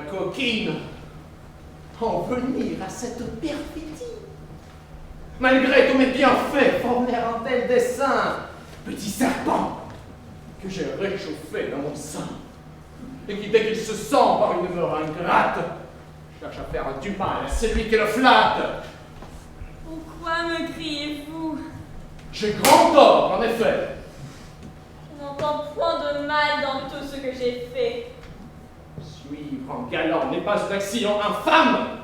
Coquine, en venir à cette perfidie. Malgré tous mes bienfaits, former un tel dessein, petit serpent, que j'ai réchauffé dans mon sein, et qui, dès qu'il se sent par une humeur ingrate, cherche à faire du mal à celui qui le flatte. Pourquoi me criez-vous? J'ai grand tort, en effet. Je n'entends point de mal dans tout ce que j'ai fait. Suivre en galant n'est pas une action infâme.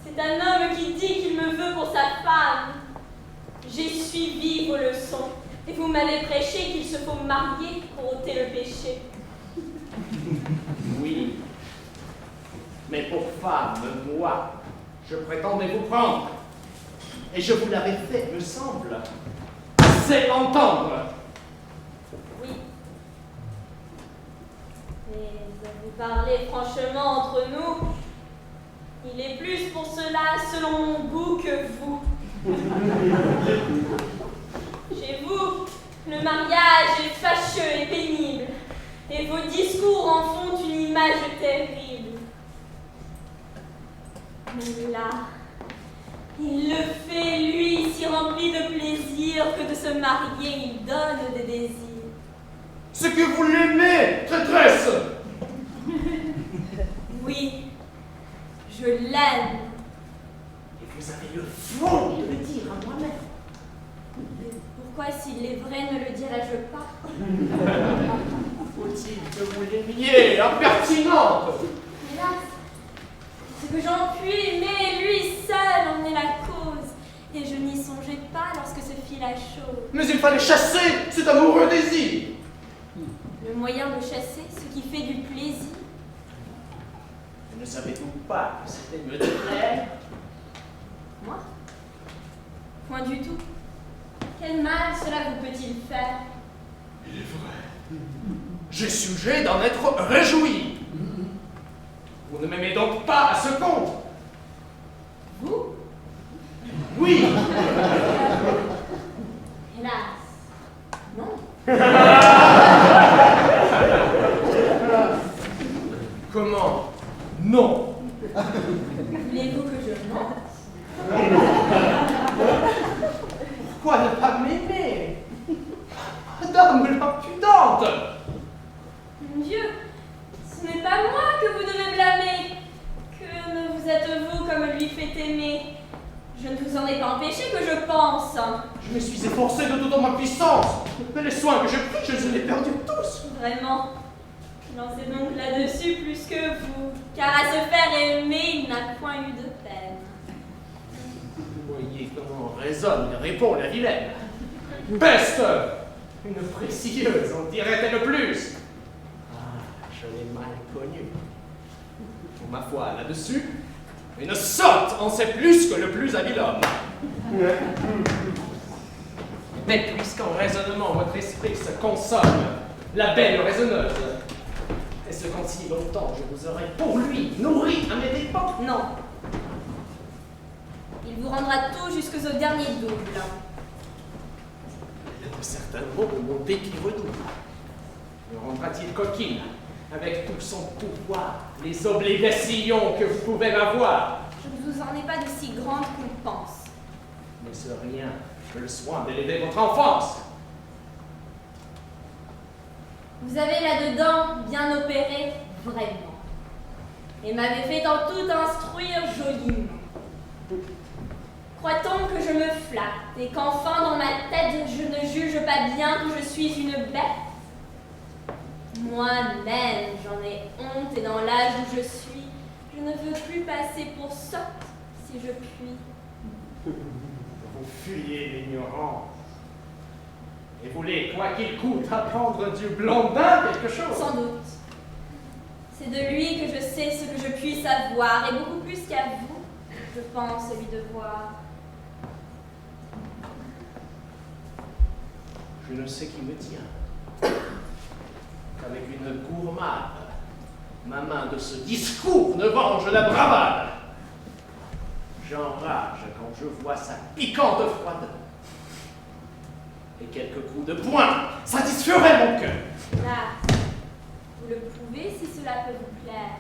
C'est un homme qui dit qu'il me veut pour sa femme. J'ai suivi vos leçons, et vous m'avez prêché qu'il se faut marier pour ôter le péché. Oui, mais pour femme, moi, je prétendais vous prendre, et je vous l'avais fait, me semble, assez entendre. Oui. Mais à vous parler franchement entre nous, il est plus pour cela, selon mon goût, que vous. Chez vous, le mariage est fâcheux et pénible, et vos discours en font une image terrible. Mais là, il le fait, lui, si rempli de plaisir que de se marier, il donne des désirs. Ce que vous l'aimez, traîtresse. Oui, je l'aime. Et vous avez le front de le dire à moi-même. Pourquoi, s'il est vrai, ne le dirais-je pas? Faut-il que vous l'aimiez, impertinente? Hélas, c'est que j'en puis aimer, lui seul en est la cause, et je n'y songeais pas lorsque se fit la chose. Mais il fallait chasser cet amoureux désir. Le moyen de chasser ce qui fait du plaisir. Ne savez-vous pas que c'était mieux de plaire? Moi? Point du tout. Quel mal cela vous peut-il faire? Il est vrai. J'ai sujet d'en être réjoui. Vous ne m'aimez donc pas à ce compte? Vous? Oui. Hélas, non. Comment? Non. Voulez-vous que je mente? Pourquoi ne pas m'aimer? Madame l'impudente! Mon Dieu, ce n'est pas moi que vous devez blâmer. Que ne vous êtes-vous comme lui fait aimer? Je ne vous en ai pas empêché que je pense. Je me suis efforcé de toute ma puissance, mais les soins que j'ai pris, je les ai perdus tous. Vraiment, lancez donc là-dessus plus que vous, car à se faire aimer, il n'a point eu de peine. Vous voyez comment résonne et répond la vilaine. Peste! Une précieuse, en dirait-elle plus. Ah, je l'ai mal connue. Pour ma foi, là-dessus, une sotte en sait plus que le plus habile homme. Mais puisqu'en raisonnement votre esprit se consomme, la belle raisonneuse, est-ce qu'en si longtemps je vous aurais pour lui nourri à mes dépens? Non. Il vous rendra tout jusqu'au dernier double. Il y a de certains mots où mon dépit redouble. Me rendra-t-il coquine, avec tout son pouvoir, les obligations que vous pouvez m'avoir? Je ne vous en ai pas de si grande qu'on pense. N'est-ce rien que le soin d'élever votre enfance? Vous avez là-dedans bien opéré, vraiment, et m'avez fait en tout instruire joliment. Croit-on que je me flatte, et qu'enfin dans ma tête je ne juge pas bien que je suis une bête? Moi-même j'en ai honte, et dans l'âge où je suis, je ne veux plus passer pour sotte, si je puis. Vous fuyez l'ignorance. Et voulez, quoi qu'il coûte, apprendre du blondin quelque chose? Sans doute. C'est de lui que je sais ce que je puis savoir, et beaucoup plus qu'à vous, je pense lui devoir. Je ne sais qui me tient. Qu'avec une gourmade, ma main de ce discours ne venge la bravade. J'enrage quand je vois sa piquante froideur. Et quelques coups de poing satisferaient mon cœur. Là, vous le pouvez si cela peut vous plaire.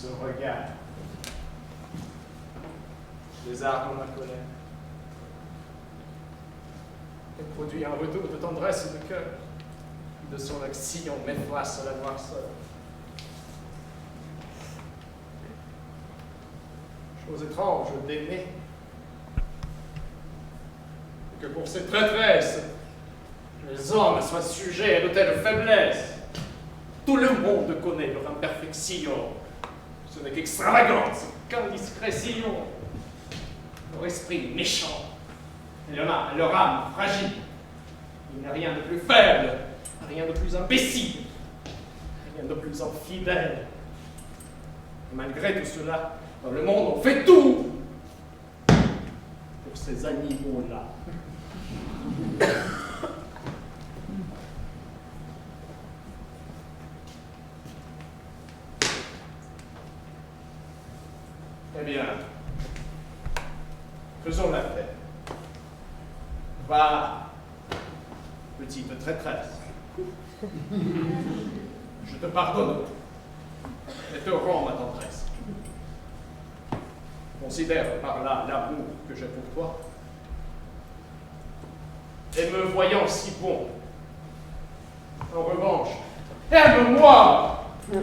ce regard désarme ma colère et produit un retour de tendresse et de cœur. De son action m'efface la noirceur. Chose étrange d'aimer, que pour ces traîtresses, les hommes soient sujets à de telles faiblesses. Tout le monde connaît leur imperfection. Ce n'est qu'extravagance, qu'indiscrétion. Leur esprit méchant, et leur âme fragile. Il n'y a rien de plus faible, rien de plus imbécile, rien de plus infidèle. Et malgré tout cela, dans le monde, on fait tout pour ces animaux-là. Eh bien, faisons la paix. Va, petite traîtresse. Je te pardonne et te rends ma tendresse. Considère par là l'amour que j'ai pour toi. Et me voyant si bon, en revanche, aime-moi! De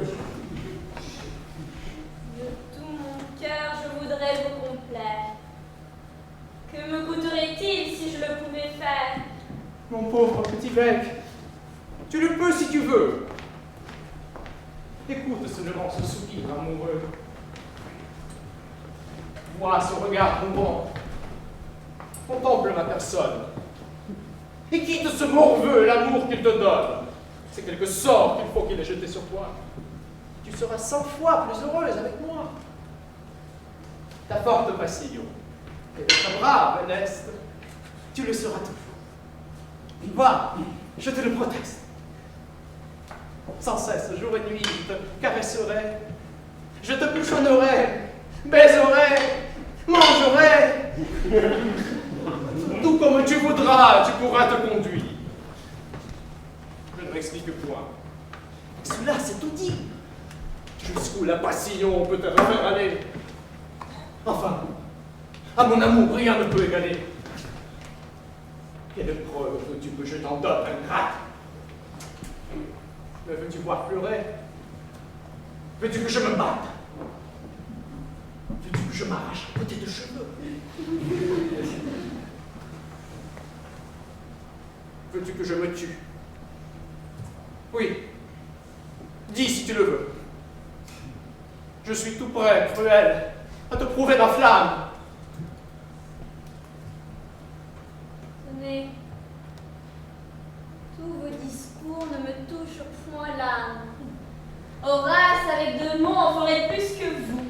tout mon cœur, je voudrais vous complaire. Que me coûterait-il si je le pouvais faire? Mon pauvre petit bec, tu le peux si tu veux. Écoute seulement ce soupir amoureux. Vois ce regard tombant. Contemple ma personne. Et quitte ce morveux l'amour qu'il te donne. C'est quelque sort qu'il faut qu'il ait jeté sur toi. Tu seras 100 fois plus heureuse avec moi. Ta forte passion et d'être brave et leste, tu le seras toujours. Va, je te le proteste. Sans cesse, jour et nuit, je te caresserai, je te bouchonnerai, baiserai, mangerai. Tout comme tu voudras, tu pourras te conduire. Je ne m'explique point. Cela, c'est tout dit. Jusqu'où la passion peut te faire aller. Enfin, à mon amour, rien ne peut égaler. Quelle preuve veux-tu que je t'en donne, ingrate? Me veux-tu voir pleurer? Veux-tu que je me batte? Veux-tu que je m'arrache un côté de cheveux? Veux-tu que je me tue? Oui. Dis si tu le veux. Je suis tout prêt, cruel, à te prouver ma flamme. Tenez, tous vos discours ne me touchent point l'âme. Horace, avec 2 mots, en ferait plus que vous.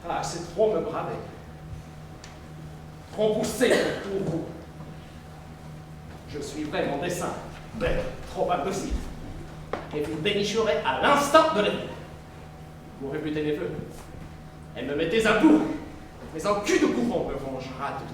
Ah, c'est trop me braver. Trop poussé pour vous. Je suivrai mon dessein, bête, trop indocile. Et vous dénicherez à l'instant de la vie. Vous réputez les vœux. Et me mettez à bout. Mais en cul de couvent me vengera de